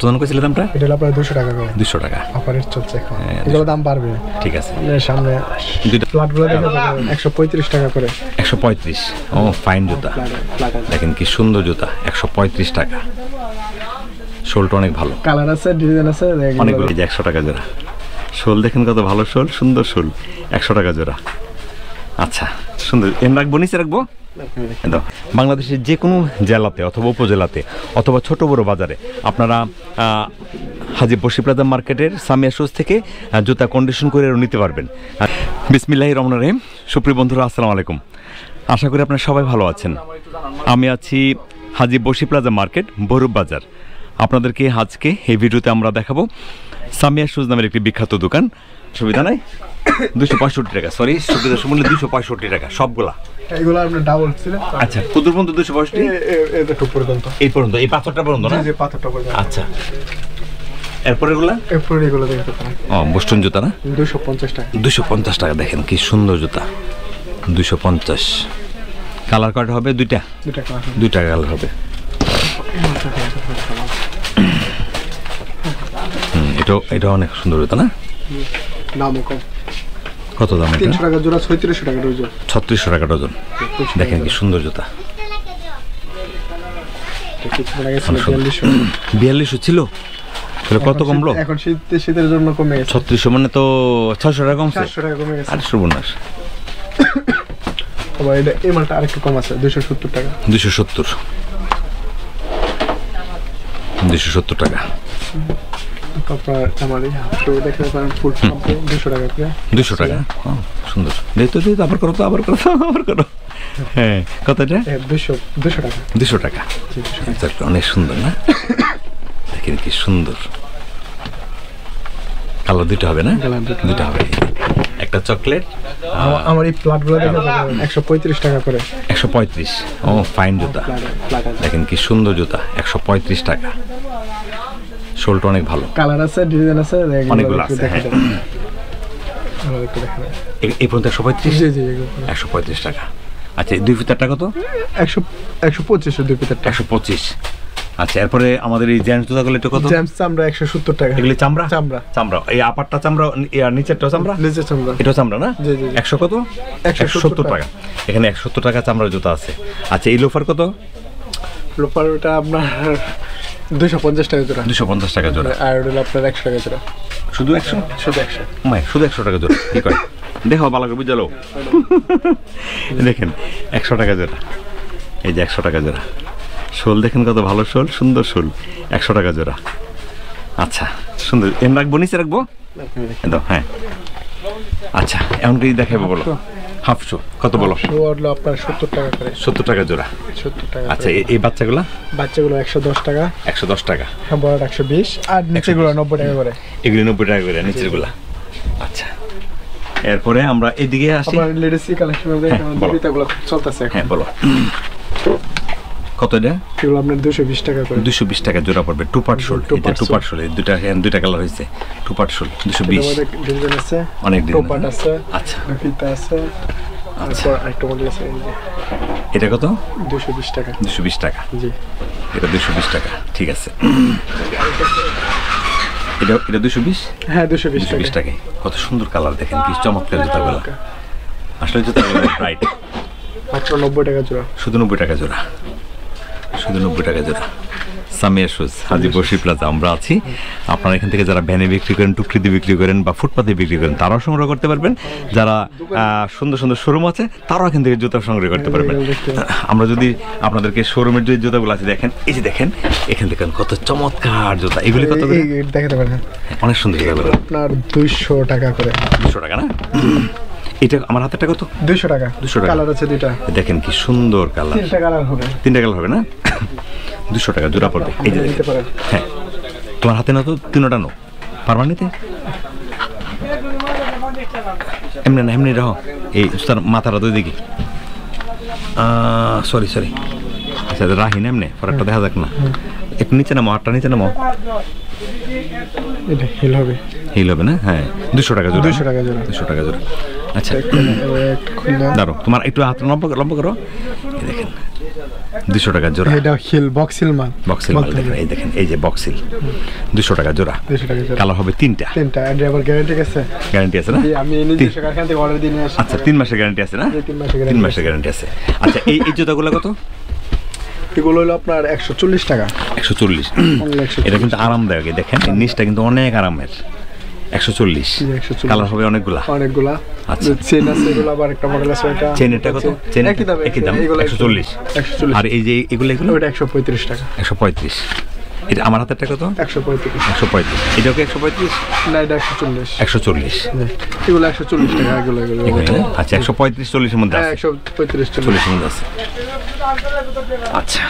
জন কইছিল দামটা? এটা হলো আপনার 200 টাকা করে। 200 টাকা অফারের চলছে এখন। এগুলো দাম বাড়বে। ঠিক আছে। সামনে দুইটা ফ্ল্যাটগুলো দেখেন 135 টাকা করে। 135। ও ফাইন জুতা। দেখেন কি সুন্দর জুতা, 135 টাকা। শোলটা অনেক ভালো। কালার আছে, ডিজাইন আছে, অনেকগুলো। এই যে 100 টাকা জোড়া। শোল দেখেন কত ভালো শোল, সুন্দর শোল, 100 টাকা জোড়া। আচ্ছা সুন্দর। এম রাখবো, নিচে রাখবো। বাংলাদেশের যে কোনো জেলাতে অথবা উপজেলাতে অথবা ছোট বড় বাজারে আপনারা হাজী বসি প্লাজা মার্কেটের সামিয়া শুজ থেকে জুতা কন্ডিশন করে নিতে পারবেন। বিসমিল্লাহির রহমানির রহিম। সুপ্রিয় বন্ধুরা, আসসালামু আলাইকুম। আশা করি আপনারা সবাই ভালো আছেন। আমি আছি হাজী বসি প্লাজা মার্কেট, বরুব বাজার। আপনাদেরকে আজকে এই ভিডিওতে আমরা দেখাবো সামিয়া শুজ নামের একটি বিখ্যাত দোকান। সুবিধা নাই, 265 টাকা। সরি, সুবিধা মূল্য 265 টাকা সবগুলা। এগুলো আপনার ডাবল ছিল। আচ্ছা, কত পর্যন্ত? 265 এটা পর্যন্ত। এই পর্যন্ত, এই পাথরটা পর্যন্ত না? জি, পাথরটা পর্যন্ত। আচ্ছা, এরপর এগুলা? এরপর এগুলো দেখতে পারেন। বোস্টন জুতা না? 250 টাকা। 250 টাকা। দেখেন কি সুন্দর জুতা, 250। কালার কয়টা হবে? দুইটা কালার। দুইটা কালার হবে। এটা অনেক সুন্দর জুতা না? দামও কম। কত দাম? 300 টাকা জোড়া, 3600 টাকা ডজন। 3600 টাকা ডজন। দেখেন কি সুন্দর জুতা। 4200 ছিল, কত কমলো? এখন শীতের জন্য কমে গেছে। 3600 মানে তো 600 টাকা কমছে। 400 টাকা কমে গেছে। আর সর্বনাশ। তবে এটা এই মালটা আরেকটু কম আছে, 270 টাকা। 270 টাকা। আপনার আমার এই হাফটো দেখতে পারেন, ফুল সম্পূর্ণ 200 টাকা করে। 200 টাকা। সুন্দর। দেখো তো, আবার করো তো, আবার করো। হ্যাঁ, কত এটা? 200 টাকা। 200 টাকা। অনেক সুন্দর না? দেখেন কি সুন্দর। কালার দুটো হবে না? দুটো হবে। একটা চকলেট। আমার এই প্লাটগুলো দেখে 135 টাকা করে। 135। ও ফাইন জুতা। দেখেন কি সুন্দর জুতা, 135 টাকা। শোলটা অনেক ভালো। কালার আছে, ডিজাইন আছে, অনেকগুলো আছে। এই পর্যন্ত 135? জি জি, 135 টাকা। আচ্ছা, দুই ফিতারটা কত? 125 দুই ফিতারটা। 125। আচ্ছা, এরপরে আমাদের এই জেন্টস জুতাগুলো একটু কত? জেন্টস চামড়া 170 টাকা। এগুলি চামড়া? চামড়া। এই আপারটা চামড়া আর নিচেরটা চামড়া? নিচের চামড়া। এটা চামড়া না? জি জি। 100 কত? 170 টাকা। এখানে 170 টাকা চামড়ার জুতা আছে। আচ্ছা, এই লোফার কত? লোফারটা আপনার 250 টাকা জোড়া। 250 টাকা জোড়া। আর হলো আপনার 100 টাকা জোড়া। শুধু 100? শুধু 100। শুধু 100 টাকা জোড়া। কি কয়? দেখো ভালো করে বুঝালো। দেখেন 100 টাকা জোড়া। এই যে 100 টাকা জোড়া। শোল দেখেন কত ভালো শোল, সুন্দর শোল, 100 টাকা জোড়া। আচ্ছা সুন্দর। এম রাখবো, নিচে রাখবো। হ্যাঁ। আচ্ছা, এমন কি দেখাবো বলো? হাফ শো কত বলো? আপনার 70 টাকা করে। 70 টাকা জোড়া। 70 টাকা। আচ্ছা, এই বাচ্চাগুলো? 110 টাকা। 110 টাকা। হ্যাঁ, বড় 120। আর নিচেগুলো 90 টাকা করে। এগুলো 90 টাকা করে নিচেরগুলা। আচ্ছা, এরপরে আমরা এদিকে আসি। আমরা লেডিস কালেকশন দেখেন, জুতাগুলো চলতেছে। হ্যাঁ বলো। কত এটা? এগুলো আপনার 220 টাকা করে। 220 টাকা জোড়া পড়বে। টু পার্ট শোল। এটা টু পার্ট শোল। দুইটা কালার হয়েছে। টু পার্ট শোল 220। ডিজাইন আছে, অনেক ডিজাইন আছে। আচ্ছা, ফিতা আছে। আচ্ছা, আরেকটা মডেল আছে। এটা কত? 220 টাকা। 220 টাকা। জি, এটা 220 টাকা। ঠিক আছে। এটা 220? হ্যাঁ, 220 টাকা। কত সুন্দর কালার, দেখেন কি চমৎকার জুতাগুলো। আসলে জুতাগুলো ব্রাইট। মাত্র 90 টাকা জোড়া। শুধু 90 টাকা জোড়া। শুধু 90 টাকা জোড়া। সামিয়া শুজ, হাজী বসি প্লাজা আমরা আছি। আপনারা এখান থেকে যারা ভ্যানে বিক্রি করেন, টুকরিতে বিক্রি করেন বা ফুটপাতে বিক্রি করেন, তারাও সংগ্রহ করতে পারবেন। যারা সুন্দর সুন্দর শোরুম আছে, তারাও এখান থেকে জুতা সংগ্রহ করতে পারবেন। আমরা যদি আপনাদেরকে শোরুমের যে জুতাগুলো আছে দেখেন, এই যে দেখেন, এখান থেকে কত চমৎকার জুতা। এগুলি কত করে দেখাতে পারেন? অনেক সুন্দর জুতাগুলো। আপনার 200 টাকা করে। 200 টাকা না? এটা আমার হাতেরটা কত? 200 টাকা। 200 টাকা। কালার আছে দুইটা। দেখেন কি সুন্দর কালার। তিনটা কালার হবে। তিনটা কালার হবে না? 200 টাকা জোড়া পড়বে। এই যে নিতে পারেন। হ্যাঁ, তোমার হাতে না তো তিনটা নো পারবা নিতে? এমনি রাখো। এই তার মাথাটা দুই দিকে। সরি। আচ্ছা, রাহি না এমনি, পরেরটা দেখা যাক না। একটু নিচে নামো, হাতটা নিচে নামো। এটা হিল হবে না? হ্যাঁ, 200 টাকা জোড়া। 200 টাকা জোড়া। 200 টাকা জোড়া। আচ্ছা, দাঁড়ো, তোমার একটু হাত লম্বা করো। এই দেখেন 200 টাকা জোড়া। এটা হিল বক্সিল মাল। বক্সিল মাল দেখেন, এই যে বক্সিল 200 টাকা জোড়া। 200 টাকা জোড়া। কালার হবে 3টা। আর আবার গ্যারান্টি আছে? গ্যারান্টি আছে না? আমি নিজস্ব কারখানা থেকে অর্ডার দিয়ে নিয়ে আসি। আচ্ছা 3 মাসের গ্যারান্টি আছে না? 3 মাসের গ্যারান্টি আছে। আচ্ছা এই জুতাগুলো কত? এগুলো হলো আপনার 140 টাকা। 140। এটা কিন্তু আরামদায়ক, দেখেন নিচটা কিন্তু অনেক আরামের। 140। কালার হবে অনেকগুলা। আচ্ছা চেন আছে, এগুলো আবার একটা মডেল আছে। এটা চেনটা কত? চেন একই দাম 140। আর এই যে এগুলো ওটা 135 টাকা। 135। এটা আমার হাতেরটা কত? 135। 135। এটাও কি 135? না, এটা 140। 140। এগুলো 140 টাকা। এগুলো আচ্ছা 135 40 এর মধ্যে আছে। 135 40 এর মধ্যে আছে। আচ্ছা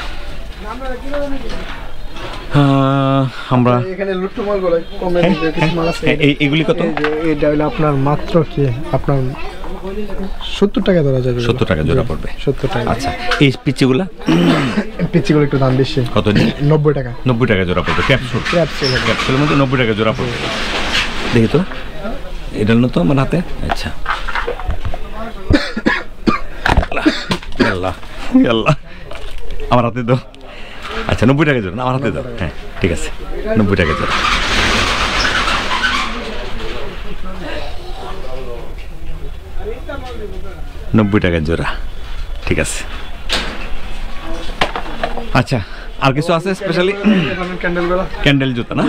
আমরা এখানে লুট্টু মালগুলো কমে কিছু মাল আছে। এইগুলি কত? এটা হলো আপনার মাত্র কি আপনার 70 টাকা ধরা যাবে। 70 টাকা জোড়া পড়বে। 70 টাকা। আচ্ছা এই পিচিগুলো একটু দাম বেশি। কত? 90 টাকা। 90 টাকা জোড়া পড়বে। ক্যাপসুলের মধ্যে 90 টাকা জোড়া পড়বে। দেখি তো এটা তো আমার হাতে। আচ্ছা আল্লাহ আল্লাহ আমার হাতে দাও। আচ্ছা 90 টাকা জোড়া আমার হাতে দাও। হ্যাঁ ঠিক আছে 90 টাকা জোড়া। টাকা জোড়া, ঠিক আছে। আচ্ছা আর কিছু আছে স্পেশালি? ক্যান্ডেল জুতা না?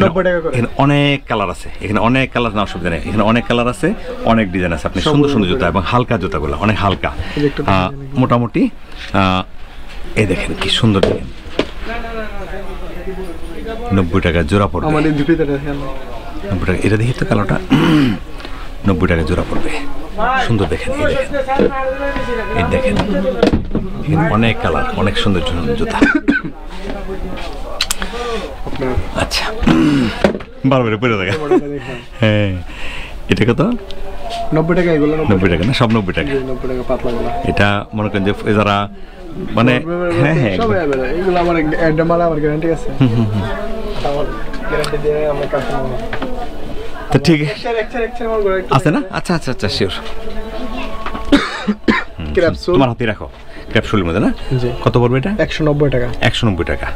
90 টাকা করে। এখানে অনেক কালার আছে, এখানে অনেক কালার না অসুবিধা নেই, এখানে অনেক কালার আছে, অনেক ডিজাইন আছে। আপনি সুন্দর সুন্দর জুতা এবং হালকা জুতাগুলো অনেক হালকা, মোটামুটি এই দেখেন কি সুন্দর দেখেন। 90 টাকা জোড়া পড়বে। 90 টাকা। এটা দেখি তো কালোটা। 90 টাকা জোড়া পড়বে। সুন্দর দেখেন, এই দেখেন অনেক কালার, অনেক সুন্দর জুতা। আচ্ছা বারবার পরে দেখা। হ্যাঁ এটা কত? 90 টাকা। এগুলো 90 টাকা না? সব 90 টাকা। 90 টাকা পাতলাগুলো। এটা মনে করেন যে যারা মানে হ্যাঁ হ্যাঁ এগুলো আমার একটা মাল আমার গ্যারান্টি আছে। আমার গ্যারান্টি দিয়ে আমরা কাস্টমার। তো ঠিক আছে না? আচ্ছা আচ্ছা আচ্ছা শিওর। ক্যাপসুল তোমার হাতে রাখো। ক্যাপসুলের মধ্যে না? কত পড়বে এটা? 190 টাকা। 190 টাকা।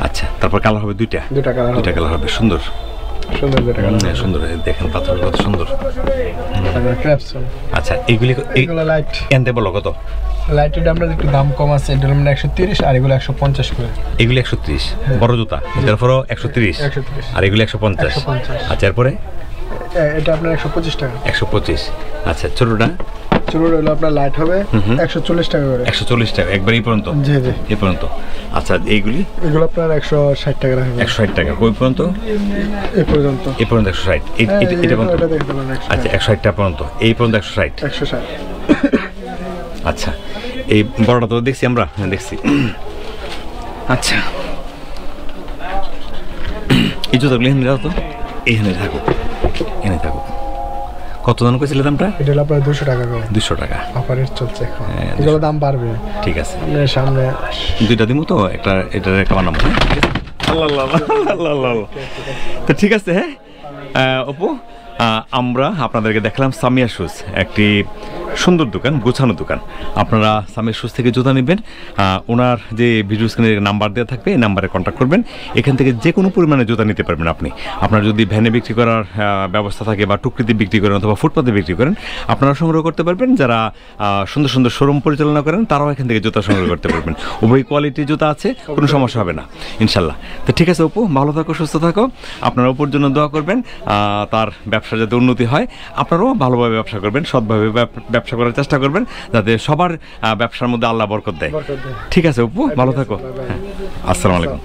আচ্ছা তারপর কালার হবে দুইটা কালার হবে। সুন্দর সুন্দর সুন্দর দেখেন পাথর কত সুন্দর। ক্যাপসুল। আচ্ছা এগুলো লাইট এনতে বলো কত? লাইটের দামটা একটু দাম কম আছে। এটা হলো 130 আর এগুলো 150 করে। এগুলো 130 বড় জুতা, তারপরও 130 আর এগুলো 150। আচ্ছা এরপরে এটা আপনার 125 টাকা। 125। আচ্ছা ছোটটা? ছোটটা হলো আপনার লাইট হবে 140 টাকা করে। 140 টাকা একবার এই পর্যন্ত? জি জি এই পর্যন্ত। আচ্ছা এইগুলি? এগুলো আপনার 160 টাকা রাখবে। 160 টাকা কই পর্যন্ত? এই পর্যন্ত 160। এটা পর্যন্ত? আচ্ছা 160 টাকা পর্যন্ত, এই পর্যন্ত 160। আচ্ছা এই বড়টা তো দেখছি আমরা, দেখছি। আচ্ছা এই জুতাগুলো এখানে রাখো তো, এখানে থাকুক, এখানে থাকুক। কত দাম কইছিল দামটা? এটা হলো আপনার 200 টাকা করে। 200 টাকা অফার রেট চলছে এখন। এগুলো দাম বাড়বে। ঠিক আছে সামনে দুইটা দিমু তো, একটা এটার একটা বানাবো। আল্লাহ আল্লাহ আল্লাহ। তো ঠিক আছে। হ্যাঁ অপু, আমরা আপনাদেরকে দেখলাম সামিয়া শুজ, একটি সুন্দর দোকান, গোছানো দোকান। আপনারা সামিয়া শুজ থেকে জুতা নেবেন, ওনার যে ভিডিও স্ক্রিনে নাম্বার দেওয়া থাকবে এই নাম্বারে কন্ট্যাক্ট করবেন। এখান থেকে যে কোনো পরিমাণে জুতা নিতে পারবেন আপনি। আপনার যদি ভ্যানে বিক্রি করার ব্যবস্থা থাকে বা টুকরিতে বিক্রি করেন অথবা ফুটপাতে বিক্রি করেন, আপনারা সংগ্রহ করতে পারবেন। যারা সুন্দর সুন্দর শোরুম পরিচালনা করেন তারাও এখান থেকে জুতা সংগ্রহ করতে পারবেন। উভয় কোয়ালিটির জুতা আছে, কোনো সমস্যা হবে না ইনশাল্লাহ। তো ঠিক আছে অপু, ভালো থাকো, সুস্থ থাকো। আপনারা অপুর জন্য দোয়া করবেন, তার ব্যবসা যাতে উন্নতি হয়। আপনারাও ভালোভাবে ব্যবসা করবেন, সৎভাবে ব্যবসা করার চেষ্টা করবেন, যাতে সবার ব্যবসার মধ্যে আল্লাহ বরকত দেয়। ঠিক আছে অপু, ভালো থাকো। আসসালামু আলাইকুম।